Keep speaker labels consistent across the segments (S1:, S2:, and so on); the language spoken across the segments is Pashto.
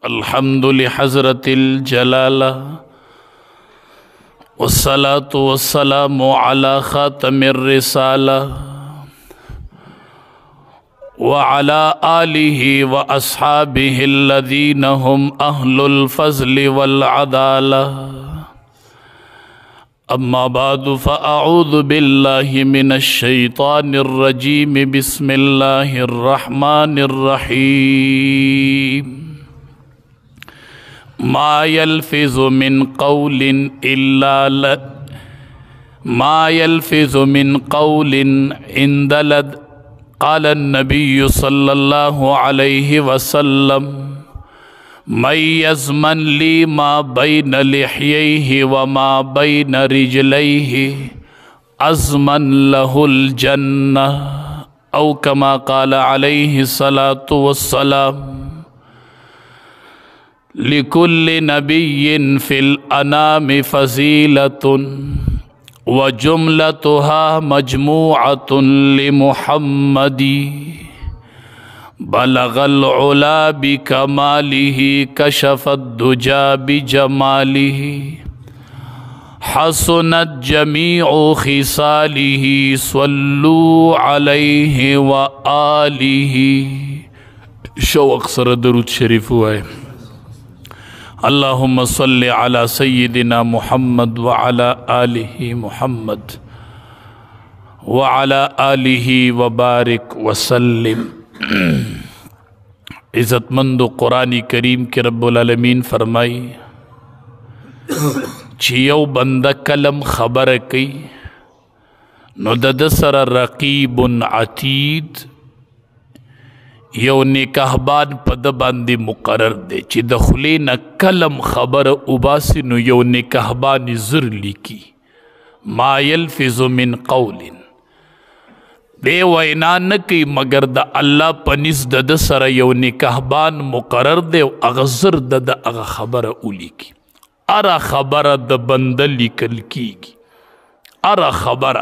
S1: الحمد لحضرت الجلالة والصلاة والسلام على خاتم الرسالة وعلى آله وأصحابه الذين هم أهل الفضل والعدالة. أما بعد فأعوذ بالله من الشيطان الرجيم. بسم الله الرحمن الرحيم. ما يلفظ من قول عند لد. قال النبي صلى الله عليه وسلم: من يضمن لي ما بين لحييه وما بين رجليه أضمن له الجنة، أو كما قال عليه الصلاة والسلام. لكل نبي في الأنام فضيلة وجملتها مجموعة لمحمد. بلغ العلا بكماله كشف الدجى بجماله حسنت جميع خصاله صلوا عليه وآله. شوق سر درود شریف ہوئے. اللهم صل على سيدنا محمد وعلى آله محمد وعلى آله وبارك وسلم. عزت مند قرآن کریم کے رب العالمین فرمائی چیو بند کلم خبر کئی نو دد سر رقیب عتید یو نکاحبان پد باندی مقرر دے چی دخلین کلم خبر اباسی نو یو نکاحبان زر لیکی. ما یلفظ من قول دے وینا نکی مگر دا اللہ پنیس دد سر یو نکاحبان مقرر دے اغزر دد اغ خبر اولی کی. ارا خبر د بندل لیکل کی گی. ارا خبر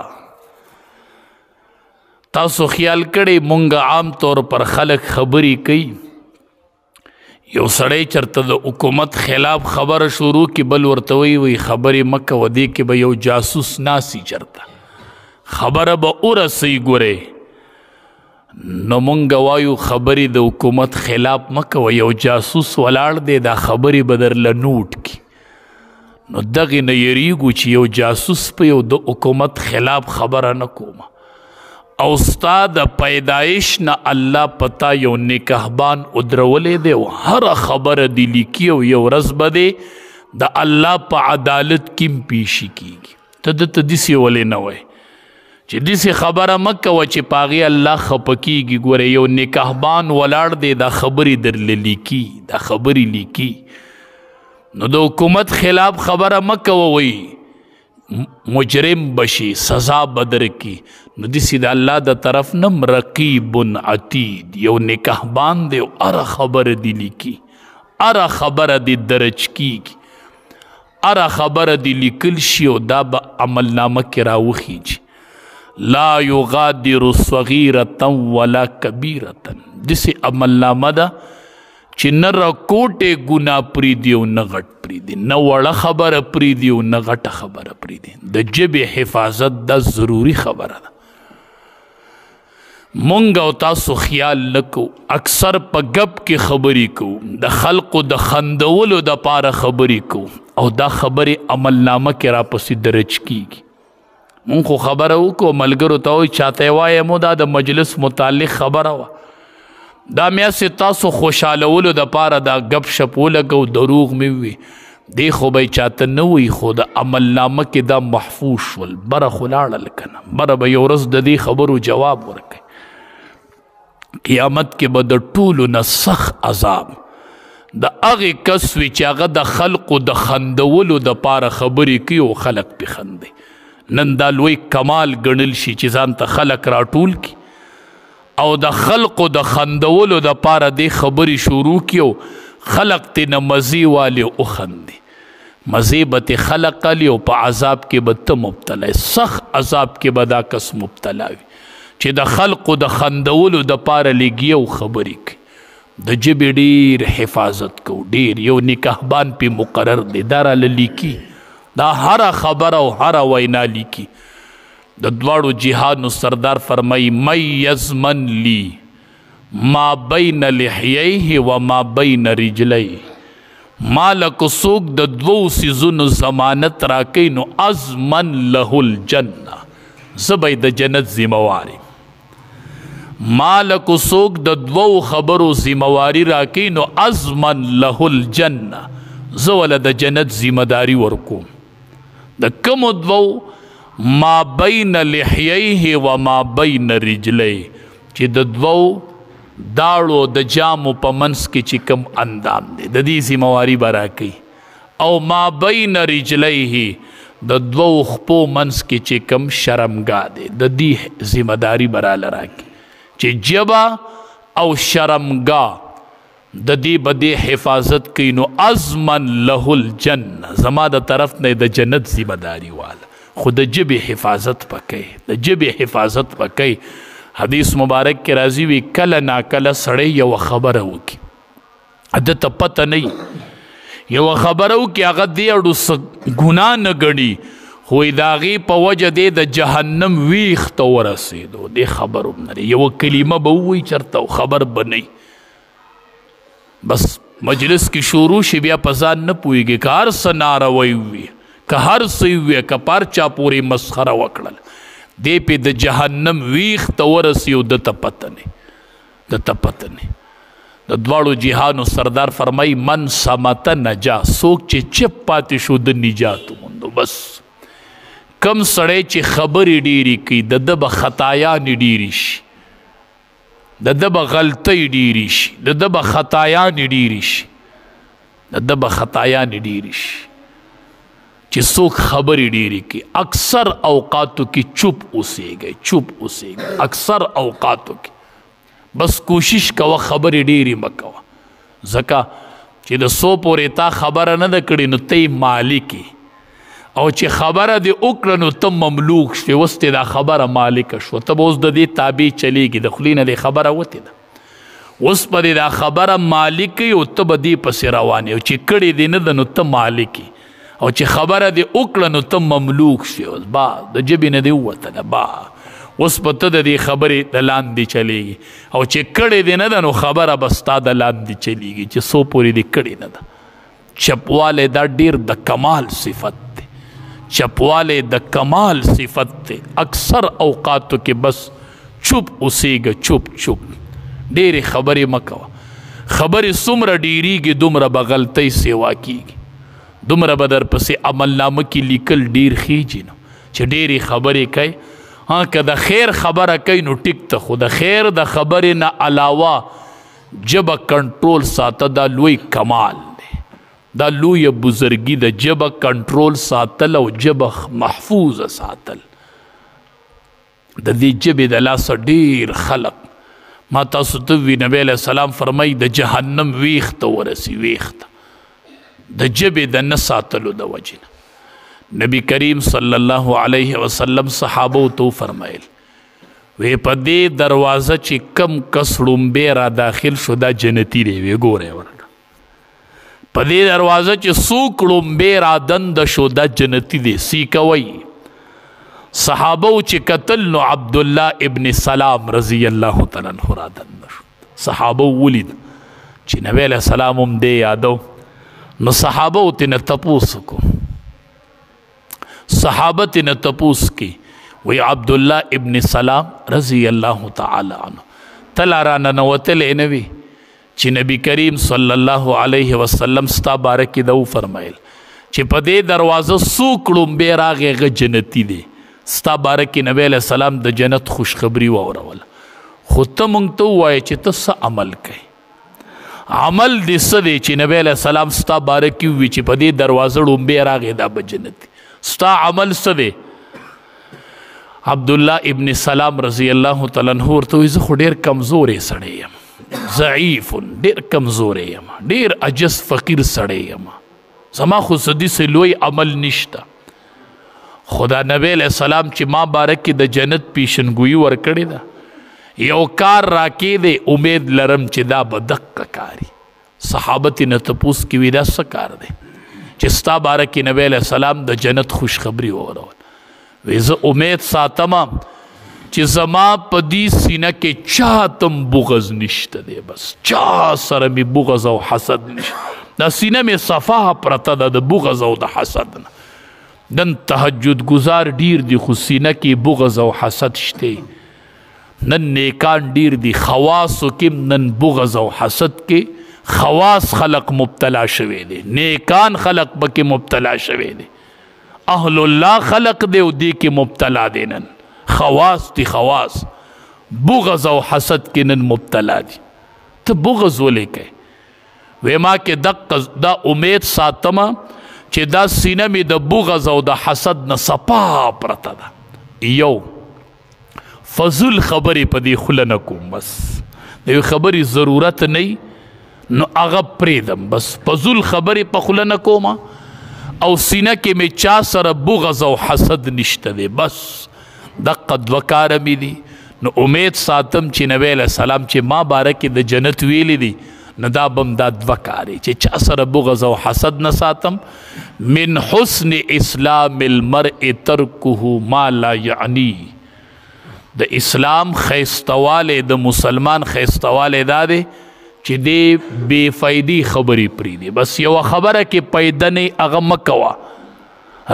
S1: تاسو خیال کړئ مونږ عام طور پر خلق خبرې کوي. یو سړی چرته د حکومت خلاف خبره شروع کی بل ورته وی خبرې مکه و دې کې به یو جاسوس ناسی چرته خبره به ورسئ ګورئ. نو مونږ وایو خبرې د حکومت خلاف مکه و یو جاسوس ولاړ دی دا خبرې به درله نوټ کی. نو دغې نه یریږو چې یو جاسوس په یو د حکومت خلاف خبره نه کومه. او ستا د پیدایش نه الله پتا یو نکاحبان ادرولې دی او هر خبره دی لیکي او یو ورځ به دی د الله په عدالت کې پیشي کیږي. ته دته داسې ولې نه وایې چې داسې خبره مه کوه چې په هغې الله خفه کیږي. ګوره یو نکاحبان ولاړ دی دا خبرې درله لیکي دا خبرې لیکي. نو د حکومت خلاف خبره مه کوه وایي مجرم بشي سزا بدر کی. نو دسی دا اللہ دا طرف نم رقیب عتید یو نکاحبان دے ارا خبر دی لیکی ارا خبر دی درج کی ارا خبر دی لیکل شی و دا با عمل نامہ کی راوخیج. لا یغادر صغیرتا ولا کبیرتا دسی عمل نامہ دا چی نہ رکوٹے گناہ پریدی و نہ غٹ پریدی نہ وڑا خبر پریدی و نہ غٹ خبر پریدی. دا جب حفاظت دا ضروری خبر دا. مونږ او تاسو خیال نکو اکثر په گپ کې خبرې کو د خلقو د خندولو د پاره خبرې کو او دا خبرې عمل نامه کې راپسې درج کیږي. مونږ خو خبره وکړو ملګرو ته وایي چاته یې وایمو دا د مجلس متعلق خبره وه دا میاسې تاسو خوشحالولو د پاره دا گپ شپ ولګو دروغ مې وي دی خو به یې چاته نه وي خو د عمل نامه کې دا محفوظ شول. بره خو لاړل که نه بره به یو ورځ د دې خبرو جواب ورکوي. قیامت کې به د ټولو نه سخت عذاب د هغې کس وي چې هغه د خلقو د خندولو د پاره خبرې کوي او خلق پې خندي. نن دا لوی کمال ګڼل شي چې ځان ته خلق راټول کړي او د خلقو د خندولو د پاره دې خبرې شروع کړي او خلق ته نه مزې والي او خندي. مزې به ته خلق علي او په عذاب کې به ته مبتلا سخت عذاب کې به دا کس مبتلا وي چې د خلقو د خندولو د پاره لګي او خبرې کوي. د جبې ډیر حفاظت کو، ډیر یو نگهبان پی مقرر دی، دا را لیکي، دا هر خبر او هر وینا لیکي. د دواړو جهادو سردار فرمای من یضمن لی ما بین لحییه و ما بین رجلیه، مالک سوک د دوو سیزونو ضمانت راکې نو ازمن له الجنه، زبې د جنت ذمہواری. مالک سوک د دوو خبرو ذمہواری راکې نو ازمن له الجنه، زول د جنت ذمہداری ورکوم. د کوم دوو؟ ما بین لحییه و ما بین رجلیه، چې د دوو داړو د جامو په منځ کې چې کوم اندام دی د دې ذمہواری به راکوي، او ما بین رجلیه د دوو خپو منځ کې چې کوم شرمګاه دی د دې ذمہداری به راله راکوي، چې جبا او شرمګاه د دې به دې حفاظت کوي نو ازمن له الجنه، زما د طرف نه د جنت ذمہداری واله. خو د جبې حفاظت پکې، د جبې حفاظت پکې. حدیث مبارک کې راځي وي کله ناکله سړی یو خبره وکړي، د ته پته نه یو خبره وکړي هغه دې اړو ګناه نه ګڼي، خو د هغې په وجه دی د جهنم ویښ ته ورسېدو، دې خبر هم نه یوه کلمه به ووایي چېرته خبر به نه، بس مجلس کې شروع شي بیا په ځان نه پوهېږي، که هر څه ناروی وي، که هر څه وي، که په هر چا پورې مسخره وکړل، دی پی د جهنم ویخ ته ورسی او د ته پته نه، د ته پته نه. د دواړو جهانو سردار فرمای من سمت نجا، څوک چې چپ پاتې شو د نجات موندو. بس کم سړی چې خبرې ډېرې کوي د ده به خطایانې ډېرې شي، د ده به غلطۍ ډېرې شي، د ده به خطایانې ډېرې شي، د ده به خطایانې ډېرې شي، چې څوک خبرې ډېرې کوي. اکثر اوقاتو کې چپ اوسېږئ، چپ اوسېږئ اکثر اوقاتو کې. بس کوشش کوه خبرې ډېرې مه کوه، ځکه چې د څو پورې تا خبره نه ده کړې نو ته یې مالک یې، او چې خبره دې وکړه نو ته مملوک شوې، اوس دې دا خبره مالکه شوه، ته به اوس د دې تابع چلېږي، د خولې نه دې خبره وتې ده، اوس به دې دا خبره مالک یې او ته به دې پسې روان یې، او چې کړې دې نه ده نو ته مالک یې، او چې خبره دې وکړه نو ته مملوک شي، اوس با د ژبې نه دې ووتله، با اوس به ته د دې خبرې د لاندې چلېږي، او چې کړې دې نه ده نو خبره به ستا د لاندې چلېږي، چې څو پورې دې کړې نه ده. چپوالی دا ډېر د کمال صفت دی، چپوالی د کمال صفت دی. اکثر اوقاتو کې بس چپ اوسېږه، چپ چپ، ډېرې خبرې مه کوه، خبرې څومره ډېرېږي دومره به غلطۍ سیوا کېږي، دومره به در پسې عملنامه کې لیکل ډېر خیجي، نو چې ډېرې خبرې کوي. ها که د خیر خبره کوي نو ټیک ته، خو د خیر د خبرې نه علاوه ژبه کنټرول ساته دا لوی کمال دی، دا لویه بزرګي د ژبه کنټرول ساتل او ژبه محفوظ ساتل. د دې ژبې د لاسه ډېر خلق، ما تاسو ته وي نبی علیه السلام فرمایي د جهنم ویښ ته ورسي، ویښ ته د ژبې د نه ساتلو د وجې نه. نبی کریم صلی الله علیه وسلم صحابو تو فرمایل وی په دې دروازه چې کم کس ړومبی را داخل شو دا جنتی دی، وی ګوره ورته په دې دروازه چې څوک ړومبی را دنده شو دا جنتی دی، سی کوئ. صحابو چې قتل نو عبدالله ابن سلام رضی الله تعالی عنہ را دنده شو. صحابو ولید چې نبی علیہ السلام هم دې یادو، نو صحابو تینا تپوس کو، صحابت نے تپوس کی وی عبداللہ ابن سلام رضی اللہ تعالی عنہ تلارا ننوتل انوی چی نبی کریم صلی اللہ علیہ وسلم ستا بارکی دو فرمائل چی پدے دروازہ سوکڑم بے راغی غ جنتی دے، ستا بارکی نبی علیہ السلام د جنت خوشخبری وورول. خود تا منگتو وائے چی تس عمل کئی، عمل دی سدے چی نبی علیہ السلام ستا بارکی ہوئی چی پدے دروازہ ڑم بے راغی دا بجنتی، ستا عمل سدے. عبداللہ ابن سلام رضی اللہ تعالی عنہ ورته وی زه خو ډیر کمزورې سړی یم، ضعیف، ډیر کمزورې یم، ډیر عجز فقیر سړی یم، زما خو سدي سه لوی عمل نشته. خدا نبی علیہ السلام چې ما بارک د جنت پیشنګوئی ورکړې ده، یو کار راکې دی امید لرم چې دا به دقه کاري. صحابه نه تپوس کې وي دا څه کار دی چې ستا باره کې نبی علیه السلام د جنت خوشخبري واورول. وی زه امید ساتمه چې زما په دې سینه کې چاتم بغض نشته دی، بس چا سره مې بغض او حسد نشته. دا سینه مې صفا پرته ده د بغض او د حسد نه. نن تهجد گزار ډیر دي خو سینه کې بغض او حسد شته. نن نیکان ډیر دي خواصو کې نن بغض او حسد کې خواص خلق مبتلا شوی دی، نیکان خلق بکې مبتلا شوی دی، اهل الله خلق دی او دی کې مبتلا دی. نن خواص دی، خواص بغض او حسد کې نن مبتلا دی. ته بغض ولې کوې؟ وی ما کې دا امید ساتمه چې دا سینه مې د بغض او د حسد نه صفا پرته ده. یو فضل خبرې په دې خوله نه کوم، بس د یو خبرې ضرورت نه نو هغه پرېږدم، بس فضل خبرې په خوله نه کوم او سینه کې مې چا سره بغض او حسد نشته دی. بس دقه دوه کاره مې دي. نو امید ساتم چې نبی علیه السلام چې ما باره کې د جنت ویلی دي نو دا بم دا دوه کارې چې چا سره بغض او حسد نه ساتم. من حسن اسلام المرء ترکه ما لا یعنی. د اسلام خیستواله د مسلمان خیستواله دا دی چې دی بے فائدی خبرې پرېږدي. بس یو خبره کې پیدا نه هغه مه کوه.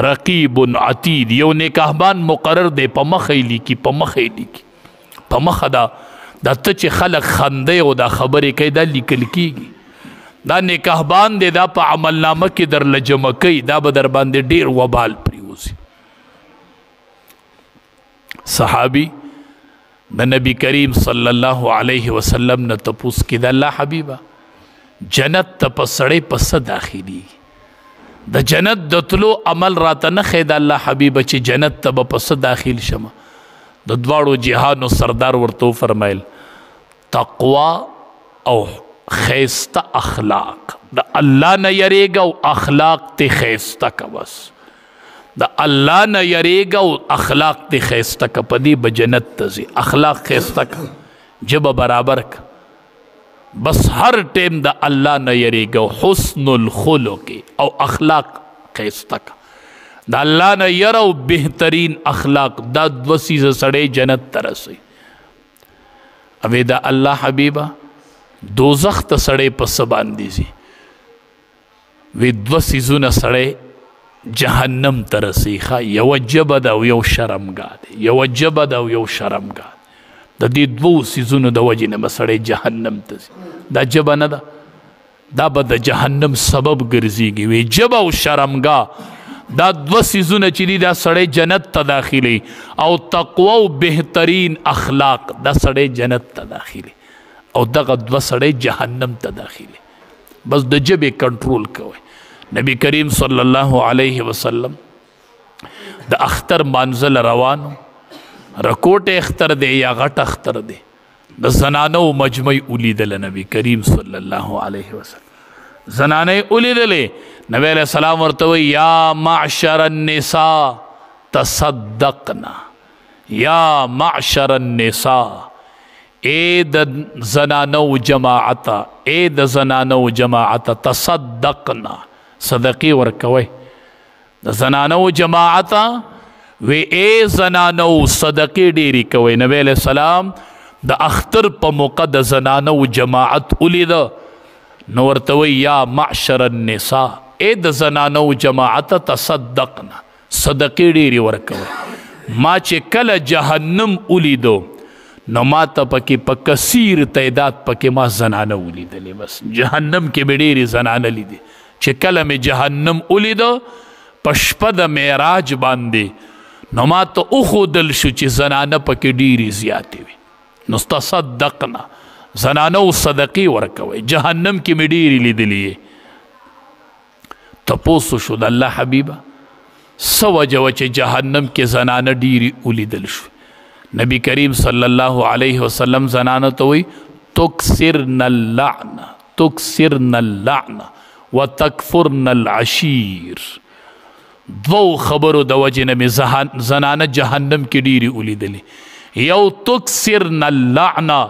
S1: رقیب عتید یو نگهبان مقرر دی، په مخه یې لیکي، په مخه یې لیکي، په مخه دا ته چې خلک خندی او دا خبرې کوي دا لیکل کېږي. دا نگهبان دی، دا په عملنامه کې درله جمع کوي، دا به در باندې ډېر وبال پرېوځي. صحابي د نبی کریم صلی الله علیه وسلم نه تپوس کې د الله حبیبه جنت ته په سړی په څه داخلي؟ د جنت د تلو عمل راته نه ښیي د الله حبیبه چې جنت ته به په څه داخل شمه. د دواړو جهانو سردار ورته وفرمیل تقوا او ښایسته اخلاق، د الله نه یریږه او اخلاق ته ښایسته که. بس د الله نه یریږه او اخلاق ته ښایسته که، په دې به جنت ته ځي. اخلاق ښایسته که، ژبه برابر که، بس هر ټیم د الله نه یریږه. حسن الخلق او اخلاق ښایسته که. د الله نه یره او بهترین اخلاق، دا دوه څیزه سړی جنت ته رسوي. اوی د الله حبیبه دوزخ ته سړی په څه باندې ځي؟ وی دوه څیزونه سړی جهنم ته رسي. یوه ژبه ده او یو شرمګاه دی، یوه ژبه ده او یو شرمګاه. د دې دوو څیزونو د وجې نه به سړی جهنم ته ځي. دا ژبه نه ده، دا به د جهنم سبب ګرځېږي. وی ژبه او شرمګاه دا دوه څیزونه چې دي دا سړی جنت ته داخلي، او تقوا او بهترین اخلاق دا سړی جنت ته داخلي، او دغه دوه سړی جهنم ته داخلي. بس د ژبې کنټرول کوئ. نبی کریم صلی الله علیه وسلم د اختر مانځل روانو، رکوټ اختر دی یا غټ اختر دی، د زنانو مجمع ولیدله نبی کریم صلی الله علیه وسلم. زنانه ولیدلې، نبی علیہ السلام ورته وی یا معشر النساء تصدقنا، یا معشر النساء، اے د زنانو جماعتا، اے د زنانو جماعتا، تصدقنا، صدقی ورکوي. د زنانو جماعتا وی اے زنانو صدقی ډیری کوي. نبی علیہ السلام د اختر په موقع د زنانو جماعت ولیده، نو ورته وی یا معشر النساء، اے د زنانو جماعت تصدقنا، صدقی ډیری ورکوي. ما چې کله جهنم ولیدو نو ما ته پکې په کثیر تعداد پکې ما زنانه ولیدلې. بس جهنم کې به ډېرې زنانه لیدې. چې کله مې جهنم ولیده په شپه د معراج باندې، نو ما ته وښودل شو چې زنانه پکې ډېرې زیاتې وي. نو تصدقنا، زنانه و صدقې ورکوئ. جهنم کې مې ډېرې لیدلې. تپوس شو د الله حبیبه څه وجه وه چې جهنم کې زنانه ډېرې ولیدل شو؟ نبی کریم صلی الله علیه وسلم زنانه ته وی تکثرن اللعنه، تکثرن اللعنه وتکفرن العشیر. دو خبرو د وجې نه مې زنانه جهنم کې ډېرې ولیدلې. یو تکسرن اللعنه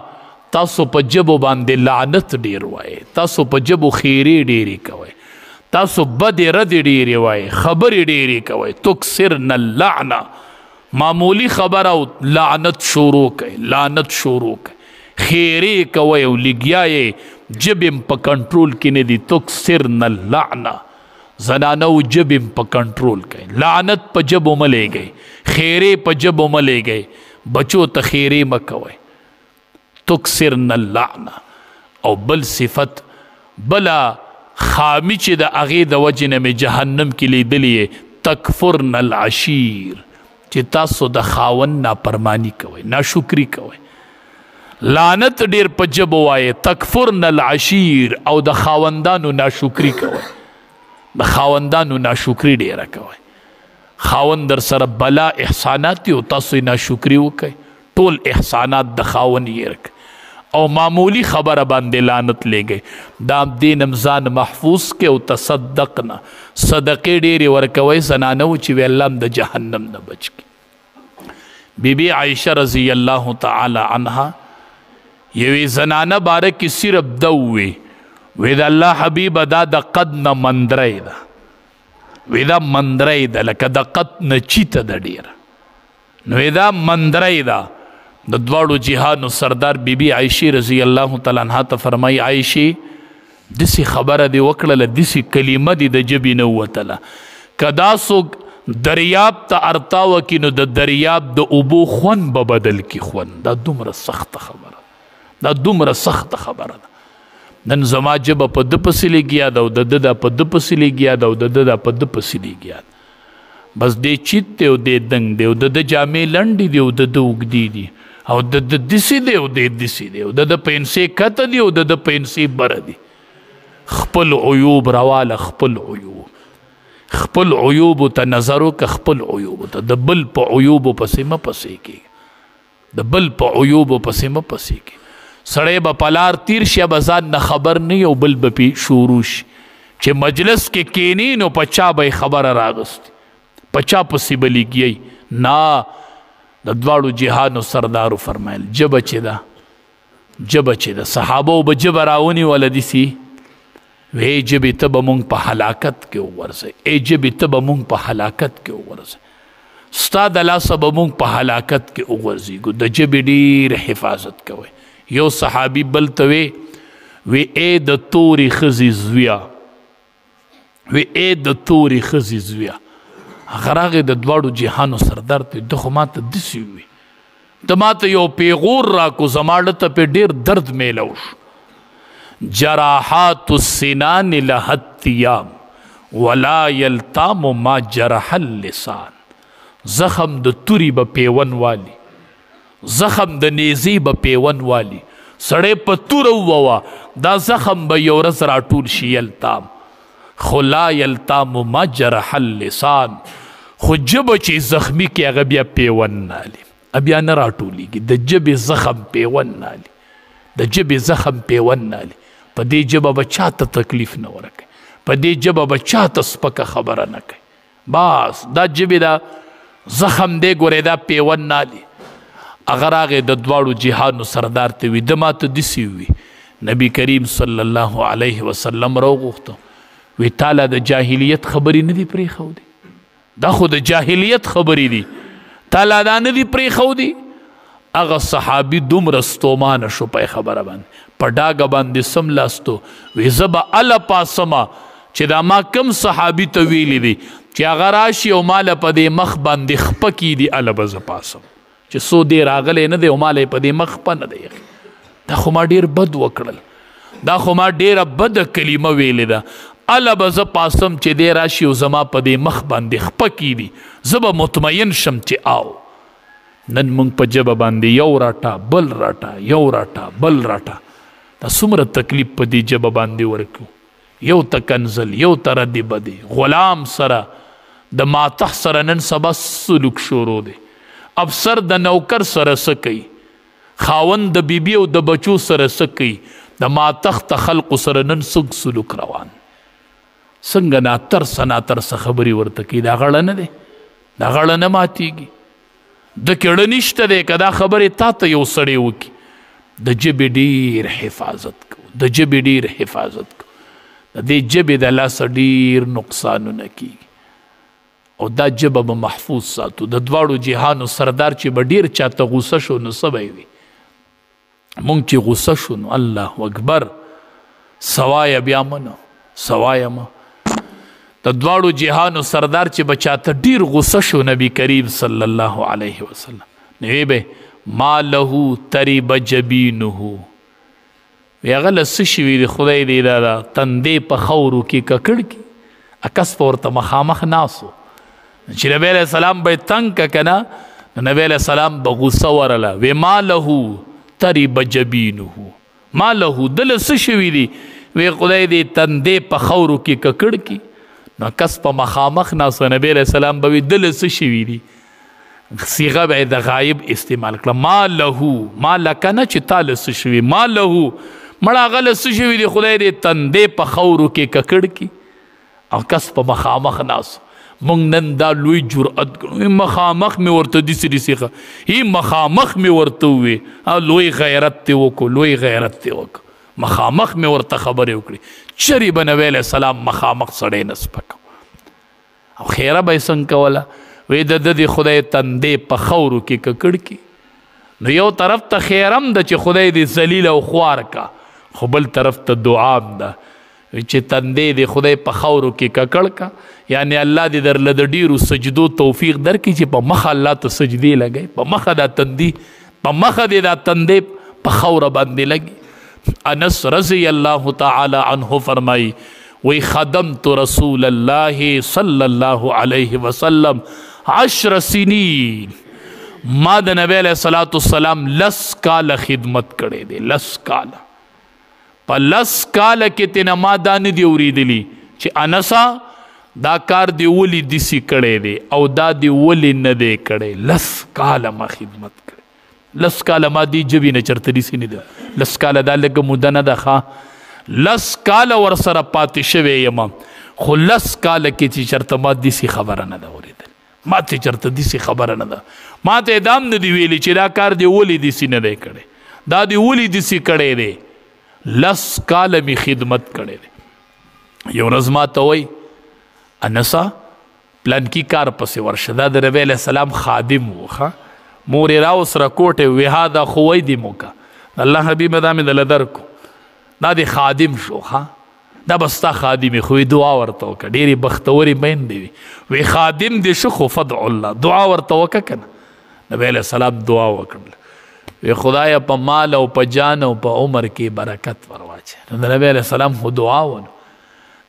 S1: تاسو په جبو باندې لعنت ډیر وای، تاسو په جبو خیری ډیری کوي، تاسو بد رد ډیری وای، خبرې ډیری کوي. تکسرن اللعنه معمولی خبر او لعنت شروع کوي، لعنت شروع کوي، خیری کوي او لګیاي جبم په کنټرول کې نه دي. تکسرن اللعنه زنانو جبم په کنټرول کوي، لعنت په جبو ملېږي، خیری په جبو ملېږي، بچو ته خیری مکوي. تکسرن اللعنه. او بل صفت بلا خامی چې د هغې د وجې نه مې جهنم کې لیدلی تکفرن العشیر چې تاسو د خاوند نافرمانی کوئ، ناشکري کوئ. لعنت ډیر په جبو وایې. تکفرن العشیر او د خاوندانو ناشکري کوئ، د خاوندانو ناشکري ډیره کوئ. خاوند در سره بلا احسانات دي او تاسو یې ناشکري وکئ، ټول احسانات د خاوند یې رکئ او معمولی خبره باندې لعنت لګئ. دا دین ځان محفوظ کې او تصدقنا صدقې ډېرې ورکوئ زنانو چې وی الله د جهنم نه بچ کړي. بی بی عائشه رضی الله تعالی عنها یوې زنانه باره کې صرف ده وی د الله حبیب دا د قد نه مندری ده، وی دا مندری ده لکه د قد نه چیته ده ډېره، نو دا مندری ده. د دواړو جهانو سردار بی بی عائشې رضی الله تعالی عنها ته فرمایي عائشې داسې خبره دې وکړله، داسې کلمه دې د ژبې نه ووتله، که دا څوک دریاب ته ارتاوه کړي نو د دریاب د اوبو خوند به بدل کړي خوند. دا دومره سخته خبره ده، دا دومره سخته خبره ده. نن زما ژبه په ده پسې لګیا ده او د ده دا په ده پسې لګیا ده او د ده دا په ده پسې لګیا ده. بس دی چیت دی او دی دنګ دی او د ده جامې لنډې دي او د ده اوږدې دي او د ده دسې دی او دی دسې دی او د ده پینسې کته دي او د ده پینسې بره دي. خپل عیوب رواله، خپل عیوب، خپل عیوبو ته نظر وکړه، خپل عیوبو ته. د بل په عیوبو پسې مه پسې کېږه، د بل په عیوبو پسې مه پسې کېږه. سړی به په لار تیر شي به ځان نه خبر نه یو بل به پې شروع شي چې مجلس کې کینی نو په چا به یې خبره راغستې، په چا پسې به لګیئ. نه، د دواړو جهانو سردارو فرمایل ژبه چې ده، ژبه چې ده، صحابو به ژبه راونیوله داسې وی ژبې ته به مونږ په هلاکت کې وورځئ، ای ژبې ته به مونږ په هلاکت کې وورځئ، ستا د لاسه به مونږ په هلاکت کې وغورځېږو. د ژبې ډېر حفاظت کوئ. یو صحابي بل ته وی ای د تورې ښځې زویه، وی ای د تورې ښځې زویه. هغه راغی د دواړو جهانو سردار ته، ده خو ماته داسې ووي، ده ماته یو پیغور راکو، زما ړه ته پې ډېر درد میلو شو. جراحات السنان لها التیام ولا یلتام ما جرح اللسان. زخم د توری به پیون والی، زخم د نیزی به پیون والی. سړی په توره وووه دا زخم به یو ورځ راټول شي یلتام، خو لا یلتام ما جرح اللسان. خو ژبه چې زخمی کې هغه بیا پیون نالي، بیا نه راټولیږي. د ژبې زخم پیون نالي، د ژبې زخم پیون نالي. په دې ژبه به چاته تکلیف نه ورکوي، په دې ژبه به چاته سپکه خبره نه کوي. بس دا ژبې دا زخم دی ګورې دا پیون نالي. هغه راغی د دواړو جهانو سردار ته وي، ده ماته داسې وي. نبی کریم صلی الله علیه وسلم راوغوښته، وی تاله د جاهلیت خبرې نه دي پرېښودې، دا خو د جاهلیت خبرې دي، تاله دا نه دي پرېښودې. هغه صحابي دومره ستومانه شو په خبره باندې، په ډاګه باندې سملاستو. وی زه به اله پاسمه چې دا ما کم صحابي ته ویلي دي چې هغه راشي او ماله په دې مخ باندې خپه کېدي، اله به زه پاسم چې څو دی راغلی نه دی او ماله په دې مخ خپه نه دی. دا خو ما ډېر بد وکړل، دا خو ما ډېره بده کلمه ویلې ده، اله به زه پاسم چې دی راشي او زما په دې مخ باندې خپه کېدي، زه به مطمئن شم چې آو. نن مونږ په ژبه باندې یو راټه بل راټه، یو راټه بل راټه، دا څومره تکلیف په دې ژبه باندې ورکو. یو ته کنزل، یو ته ردې بدې، غلام سره د ماتح سره نن سبا سلوک شروع دی. افسر د نوکر سره څه کوي، خاوند د بیبي او د بچو سره څه کوي، د ماتخت خلقو سره نن څنګه سلوک روان، څنګه ناترسه ناترسه خبرې ورته کوي. دا غړه نه دی، دا غړه نه ماتېږي، د کېړه نشته دی که دا خبرې تا ته یو سړی وکړي د ژبې ډېر حفاظت کوو د ژبې ډېر حفاظت کوو د دې ژبې د لاسه ډېر نقصانونه کېږي او دا ژبه به محفوظ ساتو د دواړو جهانو سردار چې به ډېر چاته غوسه شو نو څه به وي مونږ چې غوسه شو نو الله اکبر سوایه بیا منه سوایه مه د دواړو جهانو سردار چې به چاته ډېر غوسه شو نبی کریم صلی الله علیه وسلم نو وی به ما له تریب جبینه وی هغه له څه شوي دي خدای دې دا تندې په خاورو کې ککړ کړي اکس په ورته مخامخ ناسو چې نبی علیه السلام به یې تنګ که که نه نبی علیه السلام به غوسه ورله وی ما له تریب جبینه ما له دله څه شوي دي وی خدای دې تندې په خاورو کې ککړ کړي نو کس په مخامخ ناسو نبی علیه السلام به وي دله څه شوي دي صیغه به د غایب استعمال کړه ما له ما لکه نه چې تا له څه شوي ما له مړه هغه له څه شوي دي خدای دې تندې په خاورو کې ککړ کړي او کس په مخامخ ناسو مونږ نن دا لوی جرأت کړو مخامخ مې ورته داسې ریسیخه مخامخ مې ورته ووې او لوی غیرت دې وکړو لوی غیرت دې وکړو مخامخ مې ورته خبرې وکړي چرې به نبی علیه السلام مخامخ سړی نه سپکو او خیره به یې څنګه کوله وی د دې خدای تندې په خاورو کې ککړ کړي نو یو طرف ته خیرم ده چې خدای دې ذلیل او خوار کا خو بل طرف ته دعام ده چې تندې دې خدای په خاورو کې ککړ کا یعنی الله دې درله د ډیرو سجدو توفیق درکړي چې په مخه الله ته سجدې لګوي په مخه دا تندې په مخه دې دا تندې په خاوره باندې لګي انس رضی الله تعالی عنه فرمائی وی خدمت رسول الله صلی الله علیه وسلم 10 سنین ما د نبی علیہ الصلوۃ والسلام 10 کال خدمت کړي دي 10 کال په 10 کال کې تنه ما دا نه دی اوریدلی چې انسا دا کار دی ولی دسی کړي دي او دا دی ولی نه دی کړي 10 کال ما خدمت کړي 10 کال ما دی جبی نه چرته دسی نه دی 10 کال دا لګه مده نه ده ښه 10 کال ور سره پاتې شوی یم خو 10 کال کې چې چرته ما دسی خبره نه ده اوریدل ما ته چرته دسی خبره نه ده ما ته ادام نه دی ویلی چې دا کار دی ولی دسی نه دی کړي دا دی ولی دسی کړي دی 10 کال می خدمت کړي دی یو ورځ ما ته وای انسا پلان کی کار پسې ورشه دا د نبی علیه السلام خادم و ښه مور یې راوسره کوټې وی هادا خویدی موکه الله حبیب دا مې دله درکو دا د خادم شو ښه دا به ستا خادم یې خو دعا ورته وکړه ډېرې بختورې میندې وي وی خادم دې شو خو فدع الله دعا ورته وکړه که نه نبی علیه السلام دعا وکړله وی خدایه په مال او په جان او په عمر کې برکت ور واچوه نو د نبی علیه السلام خو دعا ونه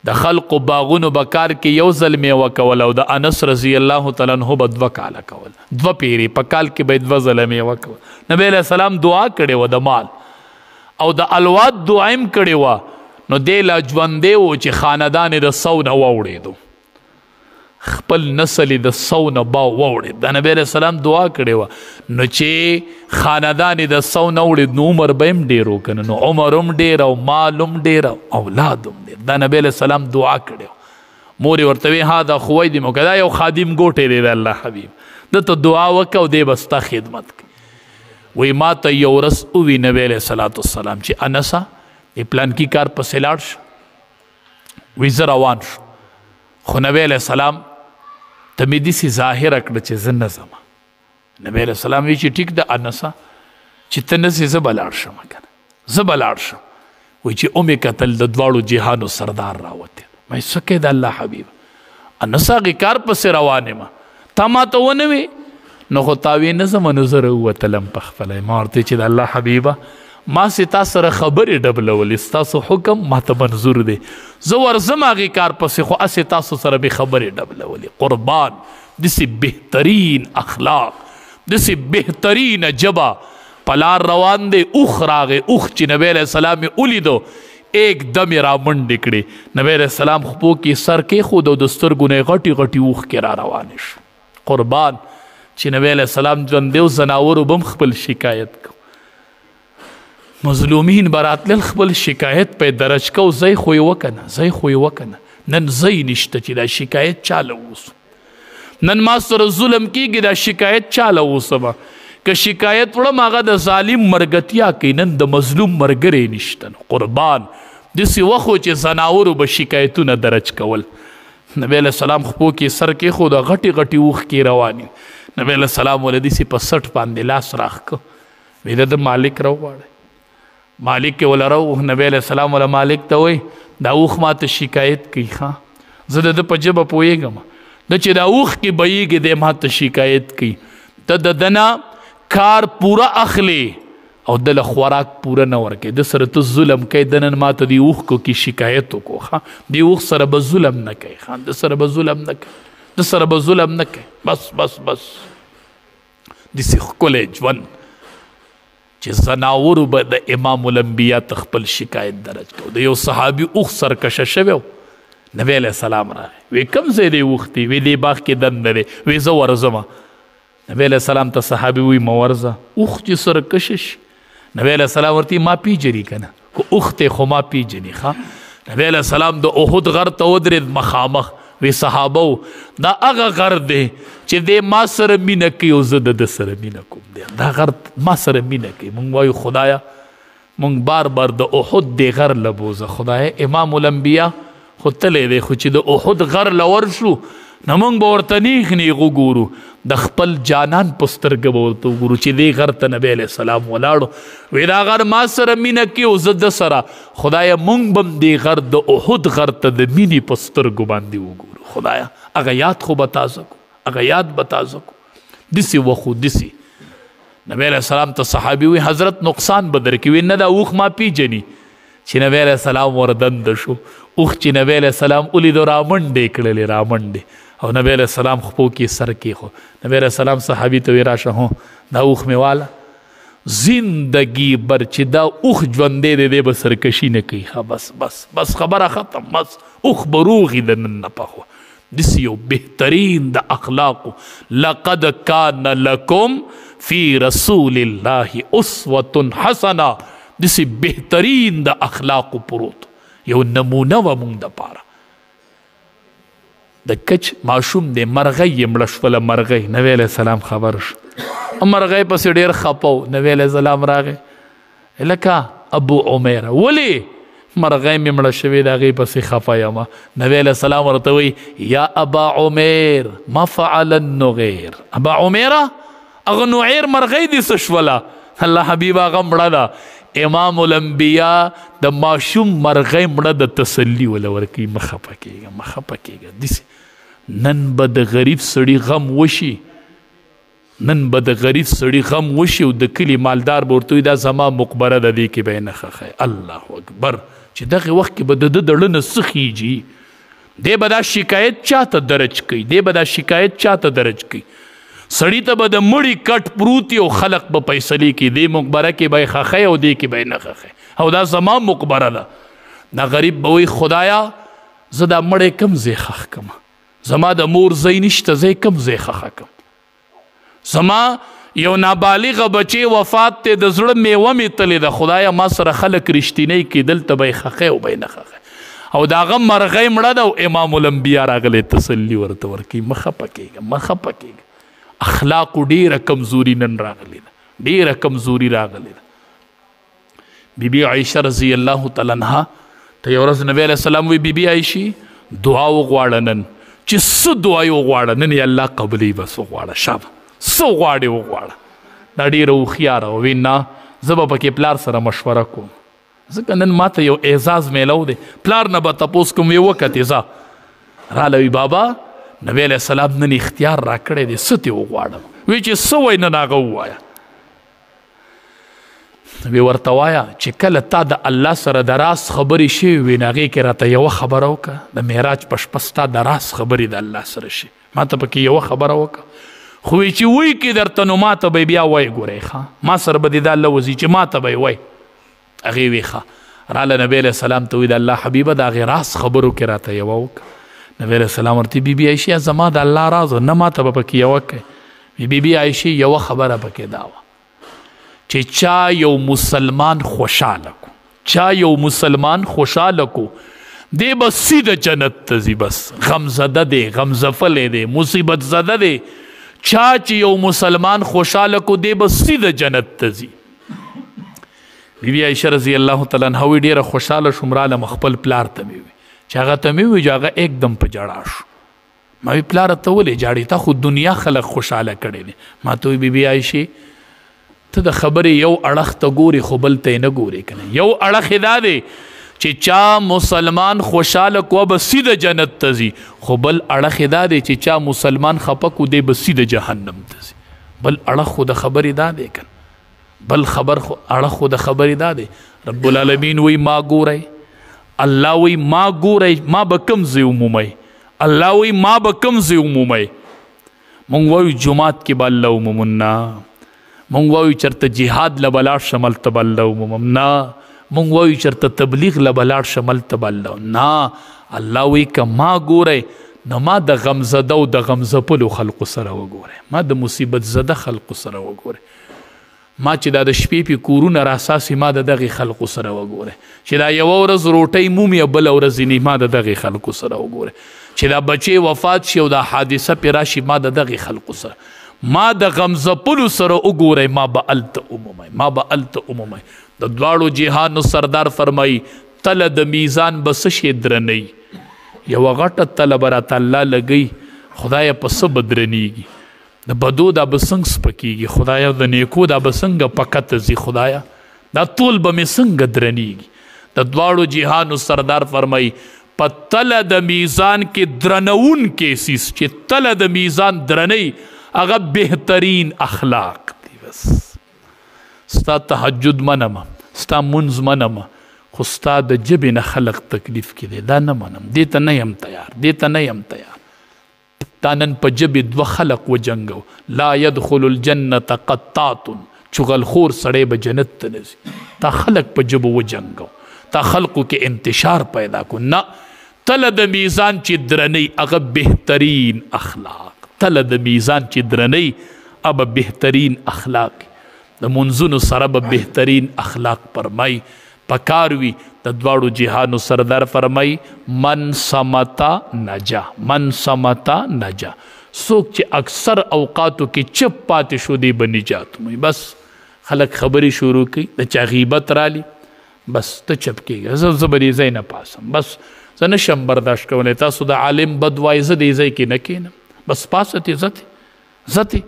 S1: د خلقو باغونو به کار کې یو ځل میوه کول او د انس رضی الله تعالی عنه به 2 کاله کول 2 پیرې په کال کې به 2 ځله میوه کول نبی علیه السلام دعا کړې وه د مال او د الواد دعایم کړې وه نو دی لا ژوندی و چې خاندان یې د 100 نه واوړېدو خپل نسل د 100 نه با واوړېد د نبی علیه السلام دعا کړې وه نو چې خاندان یې د 100 نه وړېد نو عمر به هم ډېر و که نه نو عمر هم ډېر او مال هم ډېر او اولاد هم ډېر دا نبی علیه السلام دعا کړې وه مور یې ورته وی ها دا خویدي مو که دا یو خادم ګوټی دی د الله حبیب دته دعا وکړه او دی به ستا خدمت کوي وی ما ته یو ورځ ووي نبی علیه الصلاۃ والسلام چې انسه پلان کی کار پسې لاړ شو وی زه روان شو خو نبی علیه السلام ته مې داسې ظاهره کړه چې زه نه ځم نبی علیه السلام وی چې ټیک ده انسه چې ته نه ځې زه به لاړ شم که نه زه به لاړ شم وی چې مې کتل د دواړو جهانو سردار راوتی مې څه کوې د الله حبیب انسه هغې کار پسې روان یم تا ما ته ونه وې نو خو تا وی نه ځم نو زه راووتلم په خپله ما ورته چې د الله حبیبه ما سي تا سره خبرې ډبلولې ستاسو حکم ما ته منظور دی زه ورځم هغې کار پسې خو هسې تاسو سره مې خبرې ډبلولې قربان داسې بهترین اخلاق داسې بهترینه ژبه په لار روان دی اوښ راغی اوښ چې نبی علیه السلام یې ولیدو ایک دم یې رامنډې کړې نبی علیه السلام خپو کې سر کېښود او د سترګو نه یې غټې غټې اوښ کې را روانې شو قربان چې نبی علیه السلام ژوندی و زناورو به هم خپل شکایت کو مظلومین براتلل خپل شکایت په درج کو زی خو یې وکنه نن زی نشته چې دا شکایت چاله ووسو نن ما سره ظلم کیږي دا شکایت چاله اوسمه که شکایت وړم هغه د ظالم مرګتیا کوي نن د مظلوم مرګرې نشته قربان داسې وخت و چې زناورو به شکایتونه درج کول نبی علیه السلام خپو کې سر کېښود غټې غټې اوښکې روانې نبی علیه السلام ول داسې په سټ باندې لاس راښکه وی د مالک راوغواړئ مالک کې وله راو نبی علیه السلام وله مالک ته وایي دا اوښ ما ته شکایت کوي ښه زه د ده په ژبه پوهېږم د چې دا اوښ کې بهیږي دی ما ته شکایت کوي ته د ده نه کار پوره اخلي او دله خوراک پوره نه ورکوي د سره ته ظلم کوي د نن ما ته دې اوښکو کې شکایت وکړو ښه دې اوښ سره به ظلم نه کوي ښه د سره به ظلم نه کوي د سره به ظلم نه کوي بس بس بس داسې ښکلی ژوند چې زناورو به د امام الانبیا ته خپل شکایت درج کوو د یو صحابي اوښ سرکشه شوی و نبی علیه السلام راغی وی کوم ځای دی اوښ دی وی دې باغ کې دنده دی وی زه ورځمه نبی علیه السلام ته صحابي وی مه ورځه اوښ چې سرکشه شي نبی علیه السلام ورته ما پیژني که نه که اوښ دی خو ما پیژني ښه نبی علیه السلام د احد غر ته ودرېد مخامخ وی صحابه دا هغه غر دی چې دی ما سره مینه کوي او زه د ده سره مینه کوم دی دا غر ما سره مینه کوي مونږ وایو خدایه مونږ بار بار د احد دی غر لبوزه خدایه امام الانبیا خو تلی دی خو چې د احد غر لور شو نو مونږ به ورته نیغ نیغ وګورو د خپل جانان په سترګه به ورته وګورو چې دې غر ته نبی علیه السلام ولاړو وی دا غر ما سره مینه کوي او زه ده سره خدایه مونږ به هم دې غر د احد غر ته د مینې په سترګو باندې وګورو خدایه هغه یاد خو به تازه کو هغه یاد به تازه کو داسې وخت و داسې نبی علیه السلام ته صحابي وی حضرت نقصان به درکوي وی نه دا اوښ ما پیژني چې نبی علیه السلام وردنده شو اوښ چې نبی علیه السلام ولیدو رامنډې کړلې رامنډې او نبی علیه السلام خپو کې سر کېښو نبی علیه السلام صحابي ته وی راشه هو دا اوښ مې واله زندگی بر چې دا اوښ ژوندی دی دی به سرکشي نه کوي ښه بس بس بس خبره ختم بس اوښ به روغي د نن نه پخوا داسې یو بهترین د اخلاقو لقد کان لکم فی رسول الله اسوة حسنه داسې بهترین د اخلاقو پروت یو نمونه وه مونږ دپاره د کچ ماشوم دی مرغۍ یې مړه شوله مرغۍ نبی علیه السلام خبر شو مرغۍ پسې ډېر خپه و نبی علیه السلام راغی لکه ابو عمیره ولې مرغۍ مې مړه شوې د هغې پسې خفه یم نبی علیه السلام ورته وایي یا ابا عمیر ما فعل النغیر ابا عمیره هغه نعیر مرغۍ دې څه شوله الله حبیب هغه مړه ده امام الانبیا د ماشوم مرغۍ مړه د تسلي وله ورکوي مه خفه کېږه مه خفه کېږه داسې نن به د غریب سړي غم وشي نن به د غریب سړي غم وشي او د کلي مالدار به ورته وي دا زما مقبره ده دې کې به یې نه ښخی الله اکبر چې دغې وخت کې به د ده د ړه نه څه خیږي دی به دا شکایت چاته درج کوي دی به دا شکایت چاته درج کوي سړي ته به د مړي کټ پروت او خلق به فیصلې کوي دې مقبره کې به یې ښخی او دې کې به یې نه ښخی او دا زما مقبره ده دا غریب به وایي خدایا زه دا مړی کوم ځای ښخ کړم زما د مور ځای نشته ځای کوم ځای ښخه کړم زما یو نابالغه بچی وفات دی د زړه میوه مې تلې ده خدایه ما سره خلک رښتینی کې دلته به یې ښخی او به یې نه ښخی او د هغه مرغۍ مړه ده او امام الانبیا راغلی تسلي ورته ورکوي مه خفه کېږه مه خفه کېږه اخلاقو ډېره کمزوري نن راغلی ده ډېره کمزوري راغلی ده بی بی عایشه رضی الله تعالی عنها ته یو ورځ نبی علیه السلام وی بی بی عایشې دعا وغواړه نن چې څه دعا یې وغواړه نن یې الله قبلوي بس وغواړه شابه څه غواړې وغواړه دا ډېره هوښیاره وی نه زه به پکې پلار سره مشوره کوم ځکه نن ماته یو اعزاز میلو دی پلار نه به تپوس کوم وی وکتې ځه راله وی بابا نبی علیه السلام نن اختیار راکړی دی څه ترې وغواړم وی چې څه وایي نن هغه ووایه وی ورته وایه چې کله تا د الله سره د راز خبرې شوي وي نو هغې کې راته یوه خبره وکړه د معراج په شپه ستا د راز خبرې د الله سره شي ما ته پکې یوه خبره وکړه خو وی چې وایي کې درته نو ما ته به بیا وایي ګورئ ښه ما سره به دې دا الله وځي چې ما ته به یې وایي هغې وی ښه راله نبی علیه السلام ته وایي د الله حبیبه د هغې راز خبرو کې راته یوه وکړه نبی علیه السلام ورته بی بی عایشې زما د الله راز نه ما ته به پکې یوه کوي بی بی عایشې یوه خبره پکې دا وه چې چا یو مسلمان خوشحاله کو چا یو مسلمان خوشحاله کو دی به سیده جنت ته ځي. بس غمزده دی، غمزفلی دی، مصیبت زده دی. چا چې یو مسلمان خوشحاله کو دی به سیده جنت ته ځي. بیبي عایشه رضی الله تعالی عنها وی ډېره خوشحاله شوم رالم خپل پلار ته مې وي چې هغه ته مې وي چې هغه एकदम په ژړا شو. ما وی پلاره ته ولې ژاړې؟ تا خو دنیا خلک خوشحاله کړی دی. ما ته وی بیبي عایشې ته د خبرې یو اړخ ته ګورې خو بل ته یې نه ګورې که نه. یو اړخ یې دا دی چې چا مسلمان خوشحاله کو به سیده جنت ته ځي، خو بل اړخ یې دا دی چې چا مسلمان خفه کو دی به سیده جهنم ته ځي. بل اړخ خو د خبرې دا دی که بل خبر اړخ خو د خبرې دا دی. رب العالمین وی ما ګورئ، الله وی ما ګورئ، ما به کوم ځای ومومئ. الله وی ما به کوم ځای ومومئ. مونږ وایو جومات کې به الله ومومم نه، مونږ وایو چېرته جهاد له به لاړ شم هلته به الله ومومم نه، مونږ وایو چېرته تبلیغ له به لاړ شم هلته به الله نه. الله وی که ما ګورئ نو ما د غمزده او د غمزپلو خلقو سره وګورئ، ما د مصیبت زده خلقو سره وګورئ، ما چې دا د شپې پې کورونه راساسي ما د دغې خلقو سره وګورئ، چې دا یوه ورځ روټۍ مومي او بله ورځ یې ما د دغې خلقو سره وګورئ، چې دا بچې وفات شي او دا حادثه پې راشي ما د دغې خلقو سره، ما د غمزپلو سره وګورئ، ما به هلته ومومئ، ما به هلته ومومئ. د دواړو جهانو سردار فرمایي تله د میزان به څه شی درنوي؟ یوه غټه تله به راته الله لګوي، خدایه په څه به درنیږي؟ د بدو دا به څنګه سپکیږي خدایا؟ د نیکو دا به څنګه په کته ځي خدایا؟ دا ټول به مې څنګه درنیږي؟ د دواړو جهانو سردار فرمایي په تله د میزان کې درنونکی سیس چې تله د میزان درنوي هغه بهترین اخلاق دی. بس ستا تهجد منمه، ستا منځ منمه، خو ستا د ژبې نه خلق تکلیف کې دی، دا نه منم، دې ته نه یم تیار، دې ته نه یم تیار. تا نن په ژبې دوه خلق وجنګو. لا يدخل الجنة قطات، چغلخور سړی به جنت ته نه ځي. تا خلق په ژبو وجنګو، تا خلقو کې انتشار پیدا کو. نه، تله د میزان چې درنی هغه بهترین اخلاق، تله د میزان چې درنی هغه بهترین اخلاق. د منځونو سره به بهترین اخلاق فرمای پکار وي. د دواړو جهانو سردار فرمای من سمتا نجا، من سمتا نجا. څوک چې اکثر اوقاتو کې چپ پاتې شو دی به نجات مومي. بس خلک خبرې شروع کوي، د چا غیبت رالی، بس ته چپ کېږه، زه به دې ځای نه پاسم، بس زه نشم برداشت کولی. تاسو د عالم بد وایي، زه دې ځای کې نه کښېنم، بس پاسه تې زه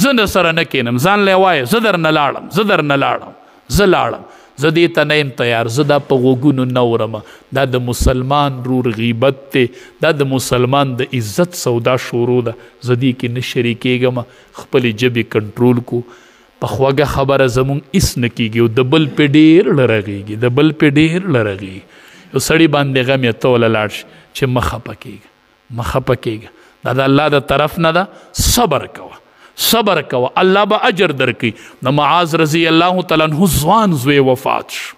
S1: زه در سره نه کښېنم، ځان لی وایه زه در نه لاړم، زه در نه لاړم، زه لاړم، زه دې ته نه یم تیار، زه دا په غوږونو نه اورمه. دا د مسلمان رور غیبت دی، دا د مسلمان د عزت سودا شروع ده. زه دې کې نه شریکېږم، خپلې ژبې کنټرول کو. په خوږه خبره زمونږ هېڅ نه کېږي او د بل پې ډېر لرغېږي، د بل پې ډېر لرغېږي. یو سړي باندې غم یې ته وله لاړ شي چې مه خفه کېږه، مه خفه کېږه، دا د الله د طرف نه ده. صبر کوه، صبر کوه، الله به اجر درکوي. د معاذ رضی الله تعالی عنه ځوان زوی وفات شو.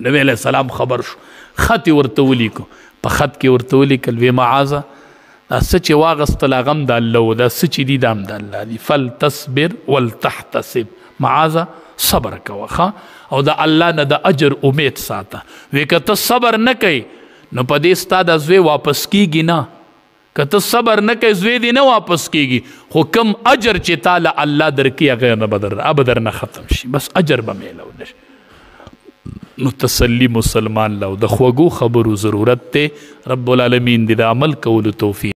S1: نبی علیه السلام خبر شو، خط یې ورته ولیکو، په خط کې ورته ولیکل وی معاذه دا څه چې واغستل هغه هم د الله و، دا څه چې دي دا هم د الله دي. فلتصبر ولتحتسب، معاذه صبر کوه او د الله نه د اجر امید ساته. وی که ته صبر نه کوې نو په دې ستا د زوی واپس کیږي نه، که ته صبر نه کوې زوی دې نه واپس کیږي، خو کم اجر چې تا له الله درکړي هغه نه به درنه ختم شي، بس اجر به میلو نه شي. نو تسلی مسلمان له د خوږو خبرو ضرورت دی. رب العالمین دې د عمل کولو توفیق